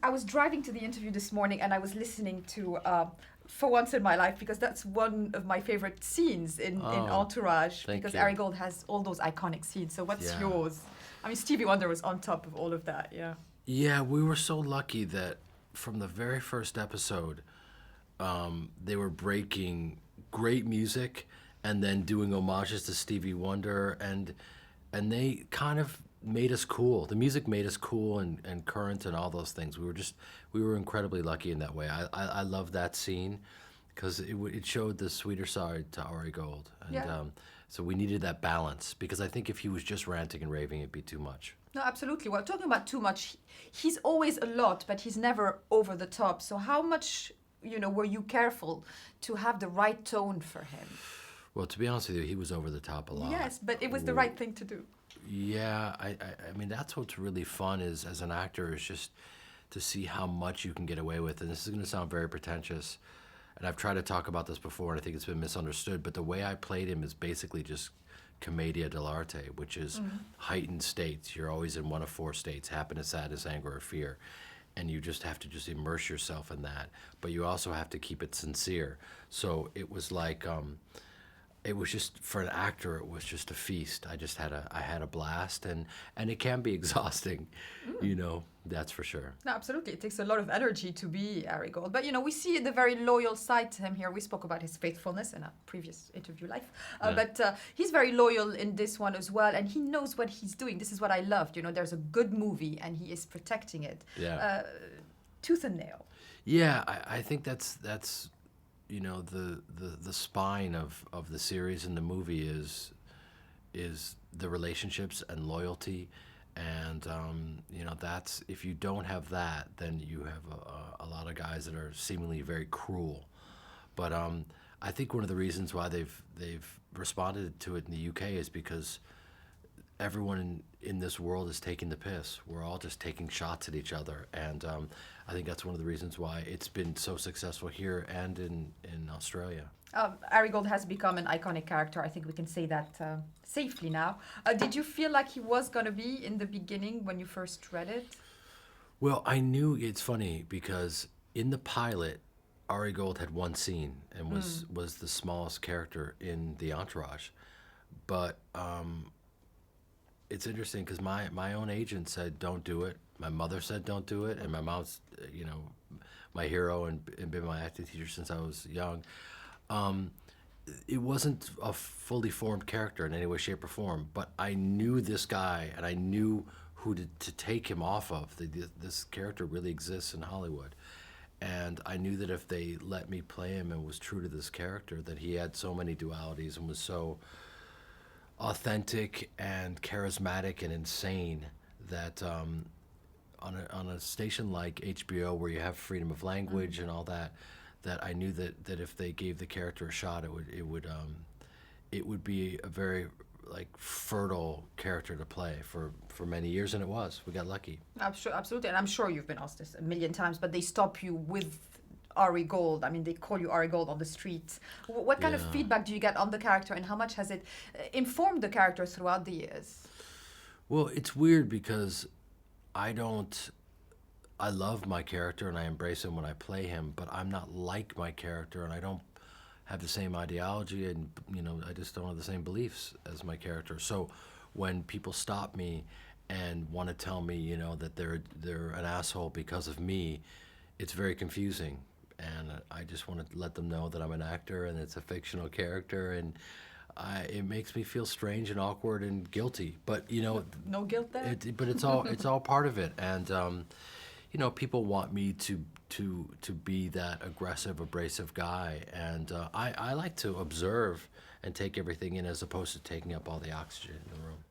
I was driving to the interview this morning and I was listening to For Once in My Life because that's one of my favorite scenes in Oh, Entourage thank because you. Ari Gold has all those iconic scenes. So what's Yeah. yours? I mean, Stevie Wonder was on top of all of that, yeah. Yeah, we were so lucky that from the very first episode, they were breaking great music and then doing homages to Stevie Wonder, and they kind of made us cool. The music made us cool and current and all those things. We were incredibly lucky in that way. I love that scene because it showed the sweeter side to Ari Gold, and Yeah. so we needed that balance because I think if he was just ranting and raving, it'd be too much. No, absolutely. Well, talking about too much, he's always a lot, but he's never over the top. So how much, were you careful to have the right tone for him? Well, to be honest with you, he was over the top a lot. Yes, but it was the right thing to do. Yeah, I mean that's what's really fun is as an actor is just to see how much you can get away with. And this is going to sound very pretentious, and I've tried to talk about this before, and I think it's been misunderstood. But the way I played him is basically just commedia dell'arte, which is heightened states. You're always in one of four states: happiness, sadness, anger, or fear. And you just have to just immerse yourself in that. But you also have to keep it sincere. So it was like it was just for an actor it was just a feast. I had a blast, and it can be exhausting, that's for sure. No, absolutely. It takes a lot of energy to be Ari Gold. But, we see the very loyal side to him here. We spoke about his faithfulness in a previous interview life. Yeah. But he's very loyal in this one as well. And he knows what he's doing. This is what I loved. There's a good movie and he is protecting it. Yeah. Tooth and nail. Yeah, I think that's the spine of the series and the movie is the relationships and loyalty, and that's if you don't have that, then you have a lot of guys that are seemingly very cruel. But I think one of the reasons why they've responded to it in the UK is because everyone in this world is taking the piss. We're all just taking shots at each other, and I think that's one of the reasons why it's been so successful here and in Australia. Ari Gold has become an iconic character. I think we can say that safely now. Did you feel like he was going to be in the beginning when you first read it? Well, I knew it's funny because in the pilot, Ari Gold had one scene and was the smallest character in the Entourage, but it's interesting because my own agent said don't do it. My mother said don't do it, and my mom's my hero and been my acting teacher since I was young. It wasn't a fully formed character in any way, shape, or form, but I knew this guy and I knew who to take him off of. This character really exists in Hollywood. And I knew that if they let me play him and was true to this character, that he had so many dualities and was so authentic and charismatic and insane that on a station like HBO where you have freedom of language and all that, that I knew that if they gave the character a shot, it would be a very like fertile character to play for many years, and it was. We got lucky. Absolutely, and I'm sure you've been asked this a million times, but they stop you with Ari Gold. I mean, they call you Ari Gold on the streets. What kind of Yeah. feedback do you get on the character, and how much has it informed the character throughout the years? Well, it's weird because I don't. I love my character and I embrace him when I play him, but I'm not like my character and I don't have the same ideology and I just don't have the same beliefs as my character. So when people stop me and want to tell me, that they're an asshole because of me, it's very confusing. And I just want to let them know that I'm an actor and it's a fictional character, and it makes me feel strange and awkward and guilty. But No guilt there. but it's all part of it, and people want me to be that aggressive, abrasive guy, and I like to observe and take everything in as opposed to taking up all the oxygen in the room.